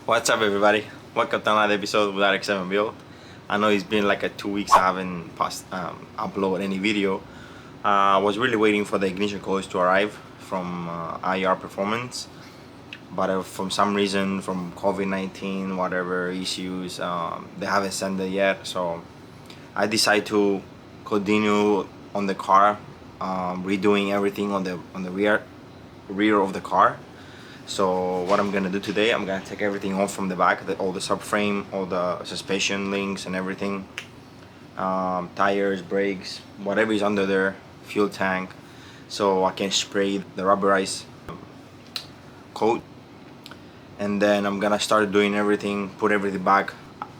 What's up, everybody? Welcome to another episode with RX7 Build. I know it's been like 2 weeks I haven't uploaded any video. I was really waiting for the ignition coils to arrive from IR Performance, but from some reason, from COVID-19, whatever issues, they haven't sent it yet. So I decided to continue on the car, redoing everything on the rear of the car. So what I'm gonna do today, I'm gonna take everything off from the back, all the subframe, all the suspension links and everything, tires, brakes, whatever is under there, fuel tank, so I can spray the rubberized coat. And then I'm gonna start doing everything, put everything back.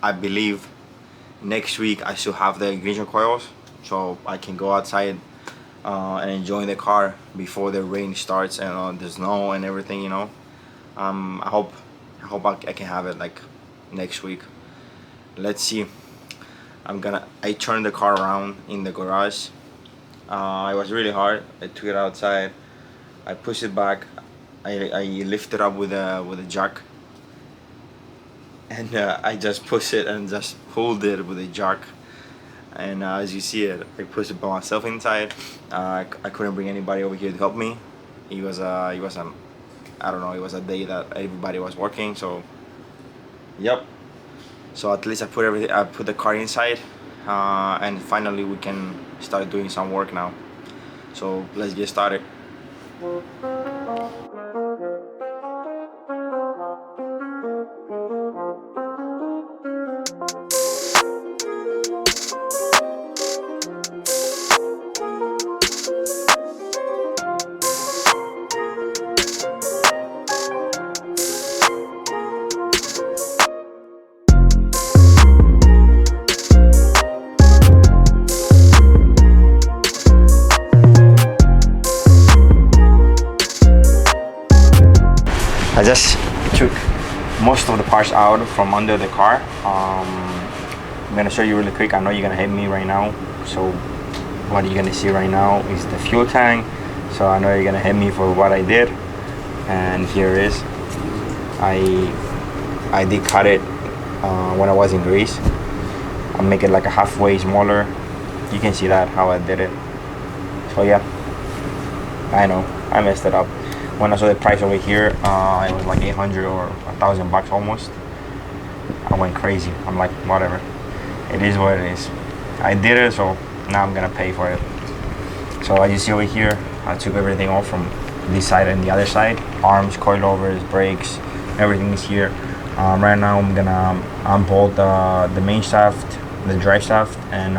I believe next week I should have the ignition coils, so I can go outside and enjoy the car before the rain starts and the snow and everything, you know. I hope I can have it like next week. Let's see. I turned the car around in the garage. It was really hard. I took it outside, I pushed it back, I lifted up with a jack, and I just pushed it and just pulled it with a jack. And as you see it, I pushed it by myself inside. I couldn't bring anybody over here to help me. It was I don't know, it was a day that everybody was working, so yep. So at least I put the car inside, and finally we can start doing some work now. So let's get started. I just took most of the parts out from under the car. I'm gonna show you really quick. I know you're gonna hate me right now, so what you're gonna see right now is the fuel tank. So I know you're gonna hate me for what I did, and here it is. I did cut it when I was in Greece. I make it like a halfway smaller. You can see that how I did it. So yeah, I know I messed it up. When I saw the price over here, it was like 800 or $1,000 almost. I went crazy. I'm like, whatever. It is what it is. I did it, so now I'm gonna pay for it. So as you see over here, I took everything off from this side and the other side. Arms, coilovers, brakes, everything is here. Right now I'm gonna unbolt the main shaft, the drive shaft, and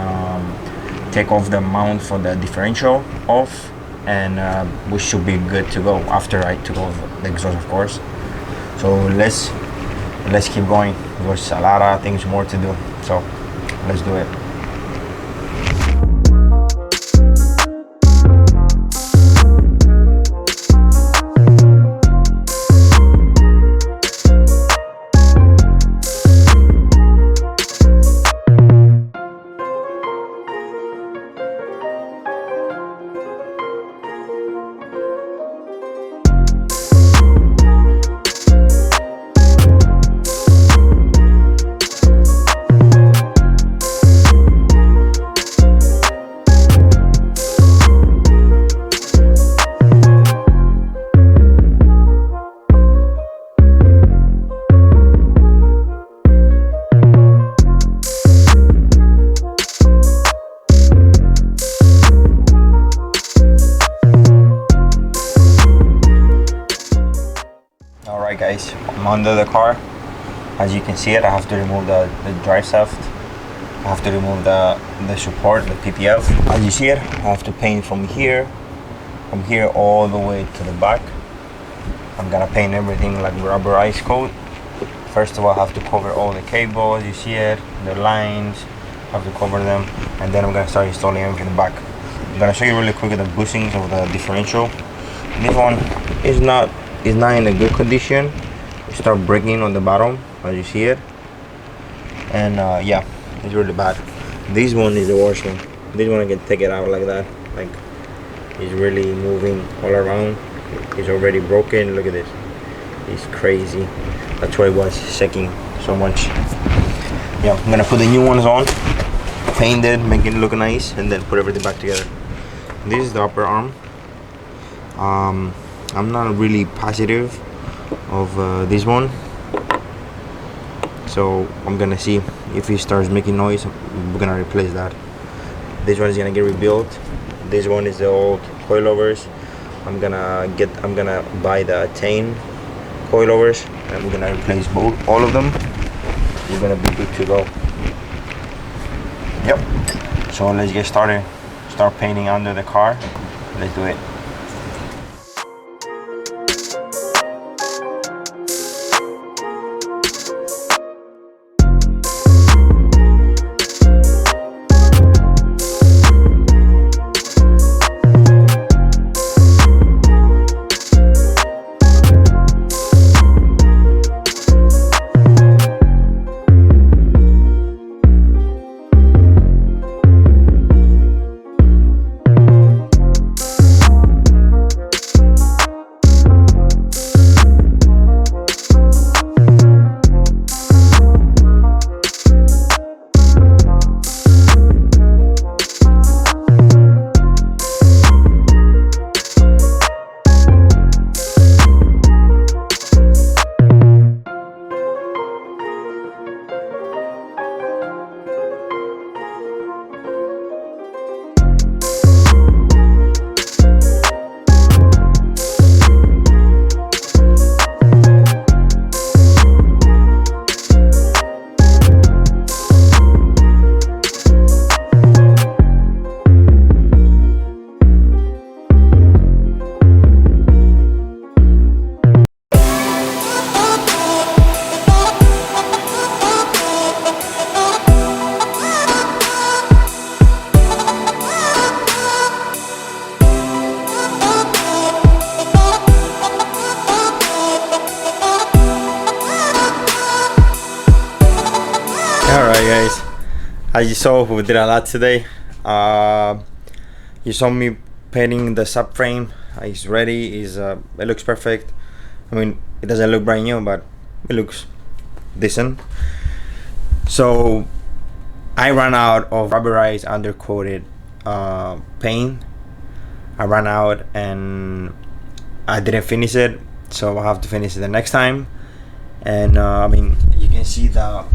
take off the mount for the differential off. And we should be good to go after I took off the exhaust, of course. So let's keep going. There's a lot of things more to do, so let's do it. Alright guys, I'm under the car. As you can see it, I have to remove the drive shaft. I have to remove the support, the PPF. As you see it, I have to paint from here all the way to the back. I'm gonna paint everything like rubberized coat. First of all, I have to cover all the cables, you see it, the lines, I have to cover them, and then I'm gonna start installing everything in the back. I'm gonna show you really quick the bushings of the differential. This one is not in a good condition. It start breaking on the bottom, as you see it, and yeah, it's really bad. This one is the worst one. This one I can take it out like that, like it's really moving all around. It's already broken. Look at this, it's crazy. That's why it was shaking so much. Yeah, I'm gonna put the new ones on, paint it, make it look nice, and then put everything back together. This is the upper arm. I'm not really positive of this one, so I'm gonna see if it starts making noise. We're gonna replace that. This one is gonna get rebuilt. This one is the old coilovers. I'm gonna buy the Attain coilovers, and we're gonna replace all of them. We're gonna be good to go. Yep. So let's get started. Start painting under the car. Let's do it. Alright guys, as you saw, we did a lot today. You saw me painting the subframe. It's ready. It looks perfect. I mean, it doesn't look brand new, but it looks decent. So I ran out of rubberized undercoated paint. I ran out and I didn't finish it, so I'll have to finish it the next time. And I mean, you can see the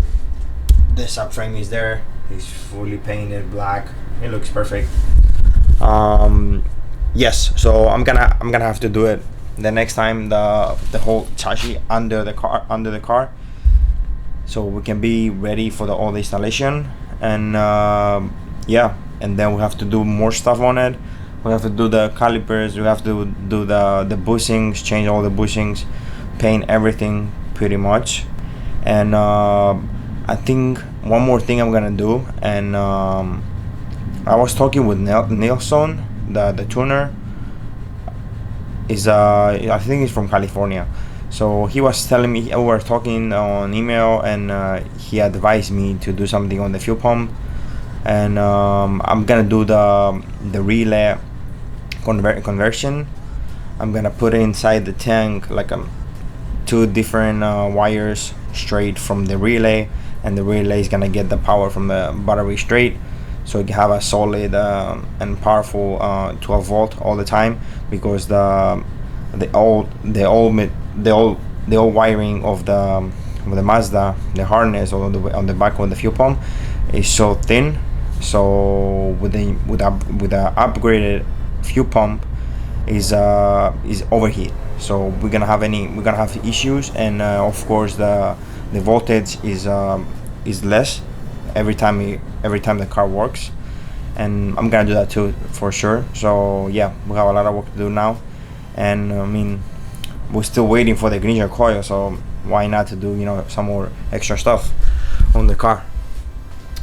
subframe is there. It's fully painted black. It looks perfect. Yes, so I'm gonna have to do it the next time, the whole chassis under the car, so we can be ready for all the installation. And yeah, and then we have to do more stuff on it. We have to do the calipers, we have to do the bushings, change all the bushings, paint everything pretty much. And I think one more thing I'm gonna do, and I was talking with Nilsson, the tuner. I think he's from California. So he was telling me, we were talking on email, and he advised me to do something on the fuel pump. And I'm gonna do the relay conversion. I'm gonna put it inside the tank, like two different wires straight from the relay, and the relay is gonna get the power from the battery straight, so you can have a solid and powerful 12 volt all the time. Because the old wiring of the Mazda, the harness on the back of the fuel pump is so thin. So with the upgraded fuel pump is overheat. So we're gonna have issues, and of course the voltage is less every time the car works. And I'm gonna do that too for sure. So yeah, we have a lot of work to do now, and I mean, we're still waiting for the ignition coil, so why not to do some more extra stuff on the car.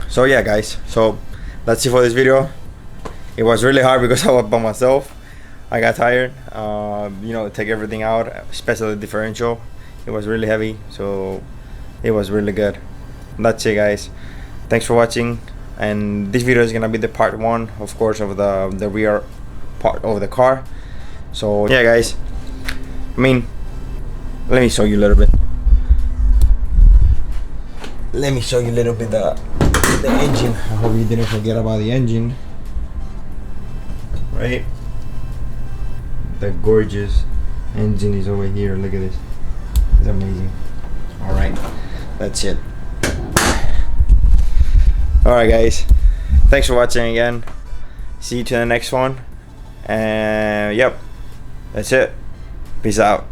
So yeah guys, so that's it for this video. It was really hard because I was by myself. I got tired, take everything out, especially the differential. It was really heavy, so it was really good. That's it guys, thanks for watching. And this video is gonna be the part 1, of course, of the rear part of the car. So yeah guys, I mean, let me show you a little bit. let me show you a little bit the engine. I hope you didn't forget about the engine. Right? The gorgeous engine is over here. Look at this. It's amazing. Alright, that's it. Alright guys, thanks for watching again. See you to the next one. And yep, that's it. Peace out.